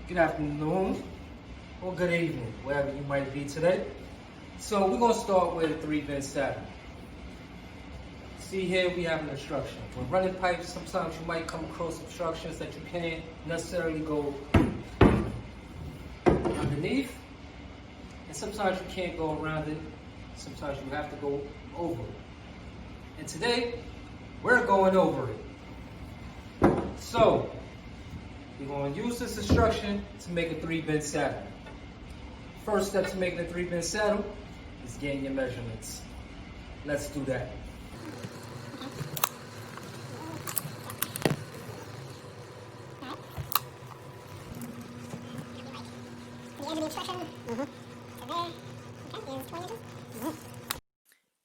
good afternoon, or good evening, wherever you might be today. So we're going to start with a 3-bend saddle. See here we have an obstruction. When running pipes, sometimes you might come across obstructions that you can't necessarily go underneath, and sometimes you can't go around it. Sometimes you have to go over it. And today, we're going over it. So, we're going to use this instruction to make a 3-bend saddle. First step to making a 3-bend saddle is getting your measurements. Let's do that.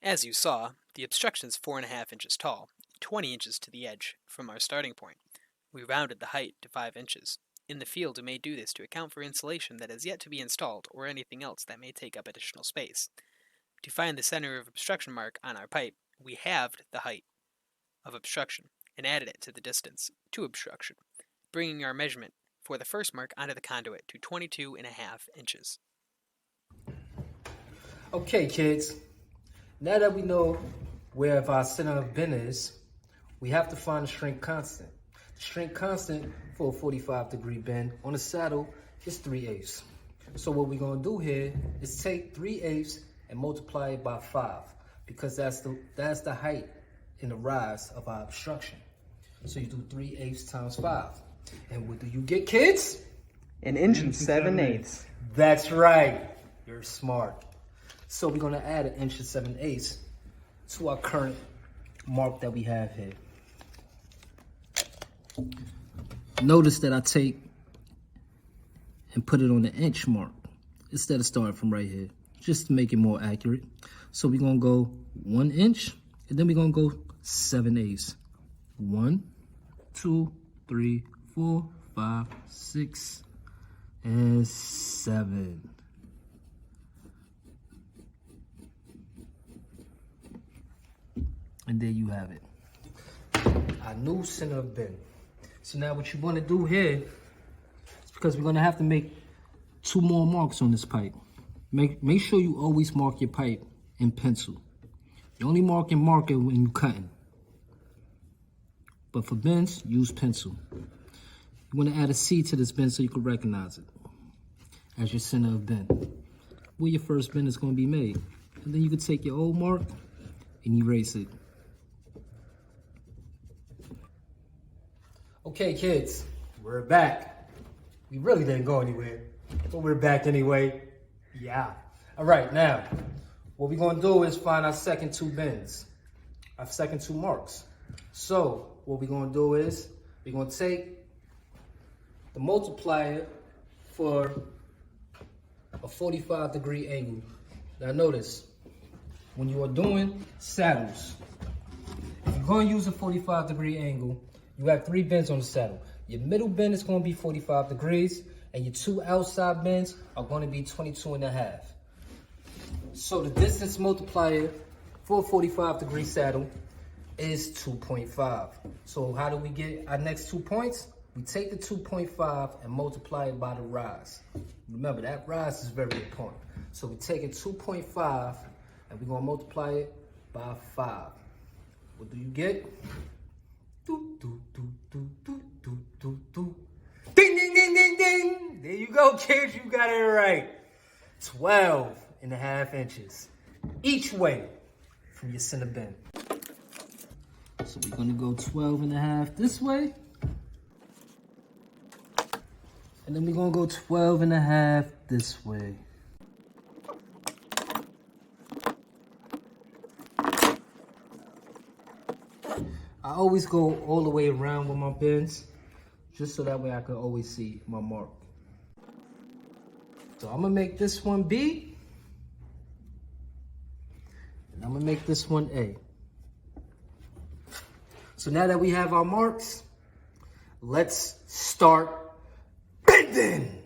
As you saw, the obstruction is 4.5 inches tall, 20 inches to the edge from our starting point. We rounded the height to 5 inches. In the field, we may do this to account for insulation that is yet to be installed or anything else that may take up additional space. To find the center of obstruction mark on our pipe, we halved the height of obstruction and added it to the distance to obstruction, bringing our measurement for the first mark onto the conduit to 22.5 inches. Okay, kids. Now that we know where our center of bend is, we have to find the shrink constant. The shrink constant for a 45-degree bend on a saddle is 3/8. So what we're going to do here is take 3/8 and multiply it by 5, because that's the height in the rise of our obstruction. So you do 3/8 times 5. And what do you get, kids? 1 inch and 7/8. That's right. You're smart. So we're going to add 1 inch and 7/8 to our current mark that we have here. Notice that I take and put it on the inch mark instead of starting from right here, just to make it more accurate. So we're going to go 1 inch, and then we're going to go 7/8. 1, 2, 3, 4, 5, 6, and 7. And there you have it. Our new center of bend. So now what you want to do here is, because we're going to have to make 2 more marks on this pipe. Make sure you always mark your pipe in pencil. You only mark in marker when you're cutting. But for bends, use pencil. You want to add a C to this bend so you can recognize it as your center of bend, where your first bend is going to be made. And then you can take your old mark and erase it. Okay, kids, we're back. We really didn't go anywhere, but we're back anyway. Yeah. All right, now, what we're going to do is find our second 2 bends, our second 2 marks. So, what we're going to do is, we're going to take the multiplier for a 45-degree angle. Now, notice, when you are doing saddles, if you're going to use a 45-degree angle, you have 3 bends on the saddle. Your middle bend is going to be 45 degrees, and your 2 outside bends are going to be 22.5. So the distance multiplier for a 45-degree saddle is 2.5. So how do we get our next 2 points? We take the 2.5 and multiply it by the rise. Remember, that rise is very important. So we take it 2.5 and we're going to multiply it by 5. What do you get? Do, do, do, do, do, do, do, do. Ding, ding, ding, ding, ding. There you go, kids. You got it right. 12.5 inches each way from your center bend. So we're going to go 12.5 this way. And then we're going to go 12.5 this way. I always go all the way around with my bends, just so that way I can always see my mark. So I'm gonna make this one B, and I'm gonna make this one A. So now that we have our marks, let's start bending.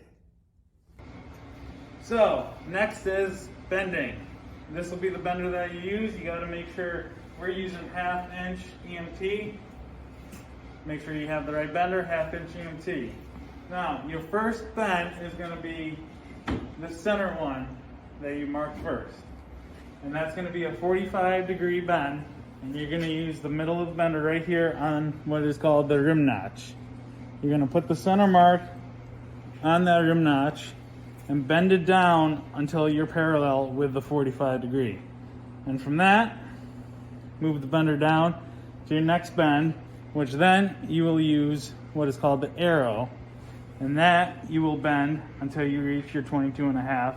So next is bending. This will be the bender that you use. You got to make sure we're using 1/2 inch EMT. Make sure you have the right bender, 1/2 inch EMT. Now, your first bend is going to be the center one that you marked first. And that's going to be a 45-degree bend. And you're going to use the middle of the bender right here on what is called the rim notch. You're going to put the center mark on that rim notch and bend it down until you're parallel with the 45 degree. And from that, move the bender down to your next bend, which then you will use what is called the arrow. And that you will bend until you reach your 22.5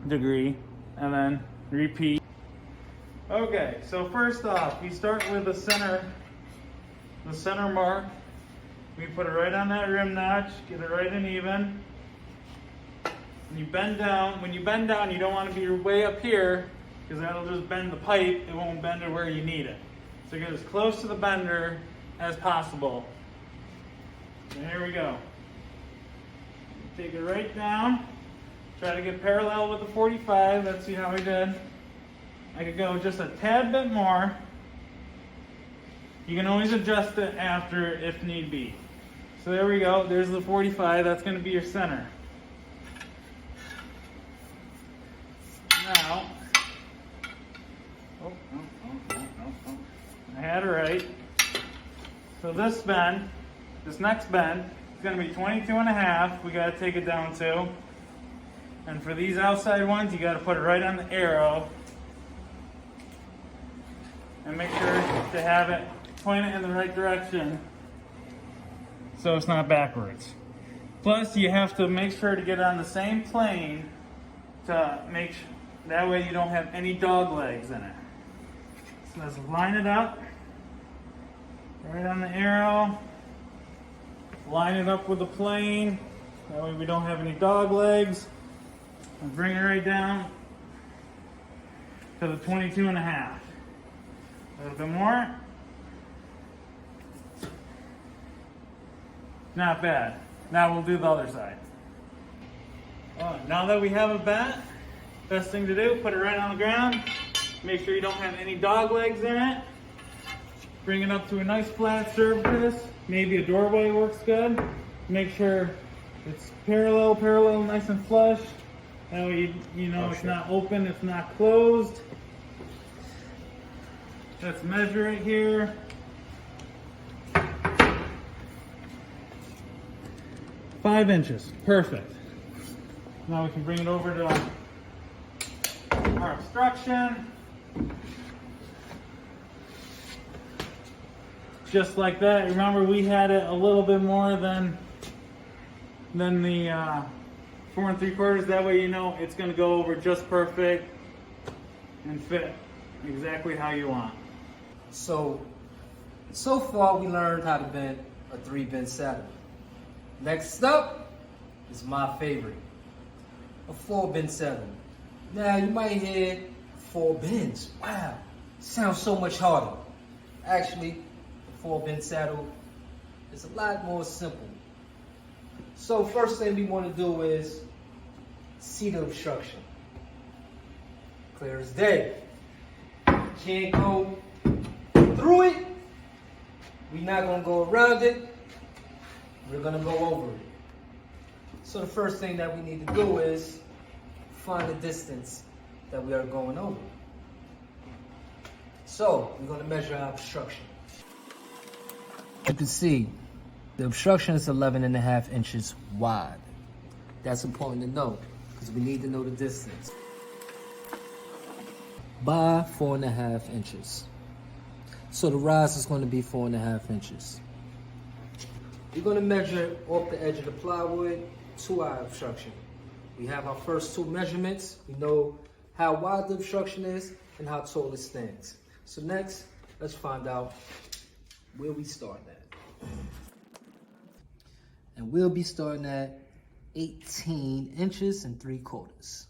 degree, and then repeat. Okay, so first off, we start with the center mark. We put it right on that rim notch, get it right and even. And you bend down. When you bend down, you don't want to be way up here, because that'll just bend the pipe. It won't bend it where you need it. So get as close to the bender as possible. And here we go. Take it right down. Try to get parallel with the 45. Let's see how we did. I could go just a tad bit more. You can always adjust it after if need be. So there we go. There's the 45. That's going to be your center. Now, I had it right. So this next bend, it's going to be 22.5. We got to take it down to. And for these outside ones, you got to put it right on the arrow. And make sure to have it point it in the right direction so it's not backwards. Plus, you have to make sure to get on the same plane to make sure, that way you don't have any dog legs in it. So let's line it up right on the arrow. Line it up with the plane. That way we don't have any dog legs. And bring it right down to the 22.5. A little bit more. Not bad. Now we'll do the other side. Now that we have a bat, best thing to do, put it right on the ground. Make sure you don't have any dog legs in it. Bring it up to a nice flat surface. Maybe a doorway works good. Make sure it's parallel, nice and flush. That way you know it's not open, it's not closed. Let's measure it here. 5 inches, perfect. Now we can bring it over to our obstruction. Just like that. Remember, we had it a little bit more than the 4 3/4. That way you know it's going to go over just perfect and fit exactly how you want. So far we learned how to bend a 3-bend saddle. Next up is my favorite, a 4-bend saddle. Now you might hear 4 bends. Wow, sounds so much harder. Actually, the 4-bend saddle is a lot more simple. So first thing we want to do is see the obstruction. Clear as day. Can't go through it. We're not going to go around it. We're going to go over it. So the first thing that we need to do is find the distance that we are going over. So we're going to measure our obstruction. You can see the obstruction is 11.5 inches wide. That's important to know because we need to know the distance. By 4.5 inches. So the rise is going to be 4.5 inches. We're going to measure off the edge of the plywood to our obstruction. We have our first 2 measurements. We know how wide the obstruction is and how tall it stands. So next, let's find out where we start at. And we'll be starting at 18 inches and 3/4.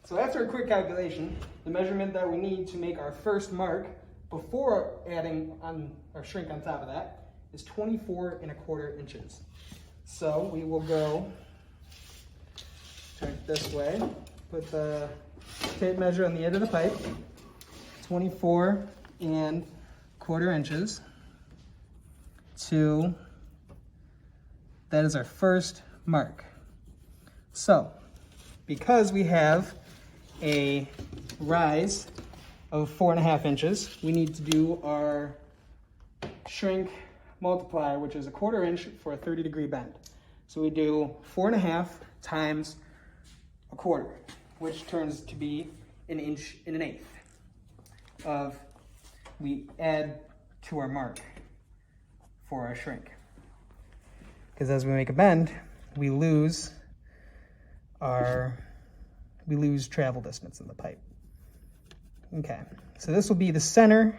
So after a quick calculation, the measurement that we need to make our first mark before adding on our shrink on top of that is 24.25 inches. So we will go, turn it this way, put the tape measure on the end of the pipe, 24.25 inches. that is our first mark. So, because we have a rise of 4.5 inches, we need to do our shrink multiplier, which is 1/4 inch for a 30-degree bend. So we do 4.5 times 1/4, which turns to be 1 1/8 of, we add to our mark for our shrink. Because as we make a bend, we lose travel distance in the pipe. Okay, so this will be the center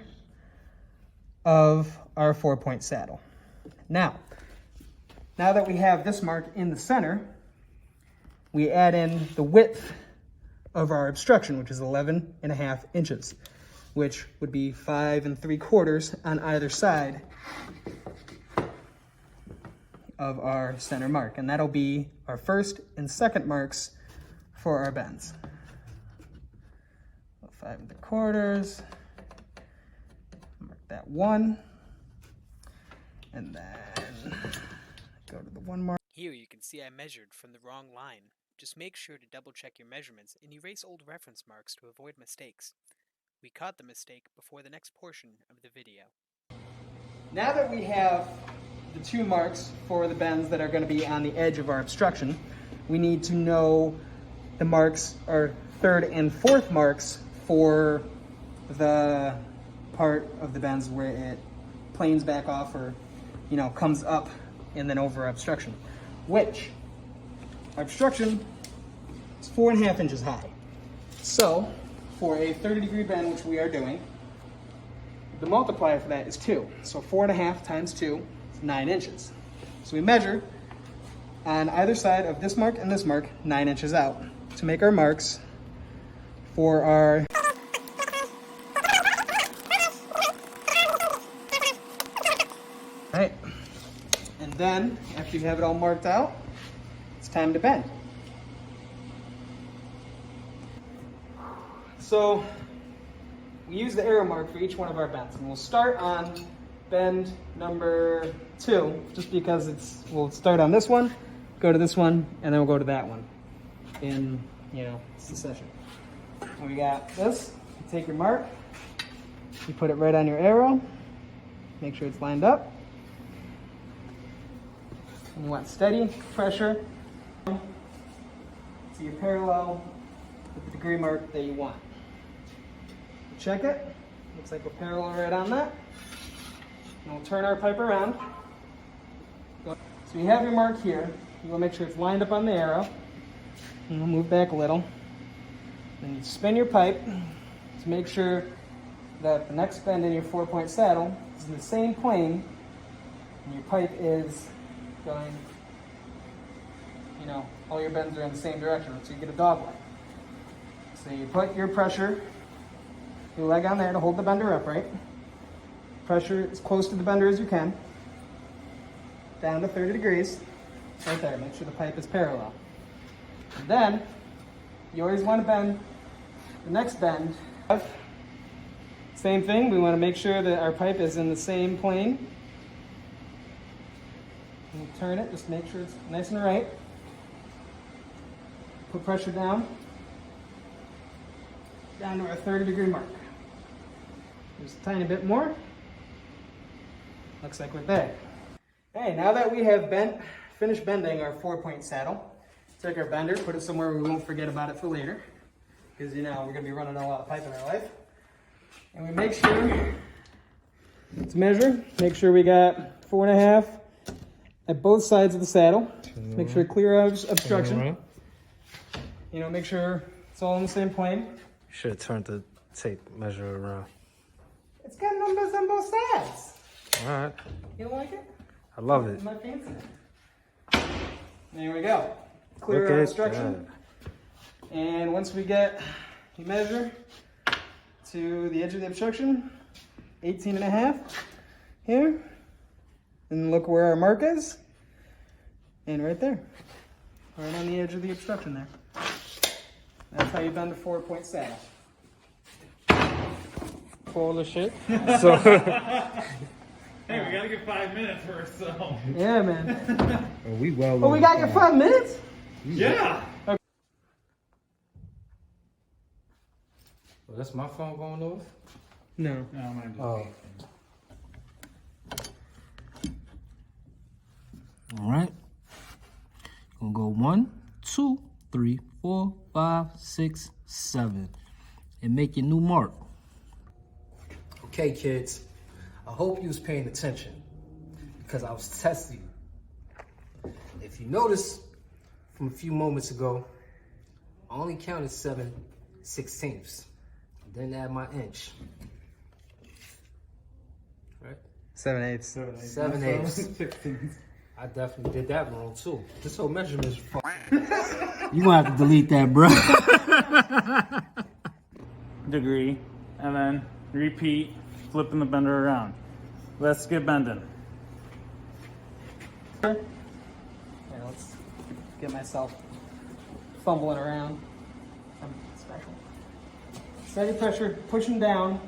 of our 4-point saddle. Now that we have this mark in the center, we add in the width of our obstruction, which is 11.5 inches, which would be 5 3/4 on either side of our center mark. And that'll be our first and second marks for our bends. 5 3/4, mark that one, and then go to the one mark. Here you can see I measured from the wrong line. Just make sure to double check your measurements and erase old reference marks to avoid mistakes. We caught the mistake before the next portion of the video. Now that we have the 2 marks for the bends that are going to be on the edge of our obstruction, we need to know the marks, or 3rd and 4th marks, for the part of the bends where it planes back off, or comes up and then over our obstruction, which our obstruction is 4.5 inches high. So for a 30-degree bend, which we are doing, the multiplier for that is 2. So 4.5 times 2 is 9 inches. So we measure on either side of this mark and this mark 9 inches out to make our marks for our right. And then after you have it all marked out, it's time to bend. So we use the arrow mark for each one of our bends, and we'll start on bend number 2, just because we'll start on this one, go to this one, and then we'll go to that one in succession. And we got this. You take your mark, you put it right on your arrow, make sure it's lined up. And you want steady pressure so you're parallel with the degree mark that you want. Check it. Looks like we're parallel right on that. And we'll turn our pipe around. So you have your mark here. You want to make sure it's lined up on the arrow. And we'll move back a little. Then you spin your pipe to make sure that the next bend in your 4-point saddle is in the same plane, and your pipe is going, all your bends are in the same direction, so you get a dog leg. So you put your pressure, your leg on there to hold the bender upright. Pressure as close to the bender as you can. Down to 30 degrees. Right there, make sure the pipe is parallel. And then, you always want to bend the next bend. Same thing, we want to make sure that our pipe is in the same plane. And you turn it, just make sure it's nice and right. Put pressure down to our 30-degree mark. Just a tiny bit more. Looks like we're there. Hey, now that we have finished bending our 4-point saddle, take our bender, put it somewhere we won't forget about it for later, because we're going to be running a lot of pipe in our life. And we make sure to measure, make sure we got 4.5 at both sides of the saddle. Make sure to clear out obstruction. Make sure it's all in the same plane. Should have turned the tape measure around. It's got numbers on both sides. All right. You don't like it? I love it. It's my fancy. There we go. Clear our obstruction. And once we get the measure to the edge of the obstruction, 18.5 here. And look where our mark is. And right there. Right on the edge of the obstruction there. That's how you bend a 4-point saddle. Full of shit. Hey, we gotta get 5 minutes first, so. Yeah, man. Oh, we well. Oh, we gotta get 5 minutes? Yeah. Oh, that's my phone going off? No. No, mine just. Oh. All right. Gonna go 1, 2, 3, 4, 5, 6, 7, and make your new mark. Okay, kids. I hope you was paying attention because I was testing you. If you notice from a few moments ago, I only counted 7/16. Didn't add my inch. Right? 7/8. 7/8. 16. I definitely did that wrong too. This whole measurement is You gonna have to delete that, bro. Degree, and then repeat, flipping the bender around. Let's get bending. Yeah, let's get myself fumbling around. I'm special. Steady pressure, pushing down.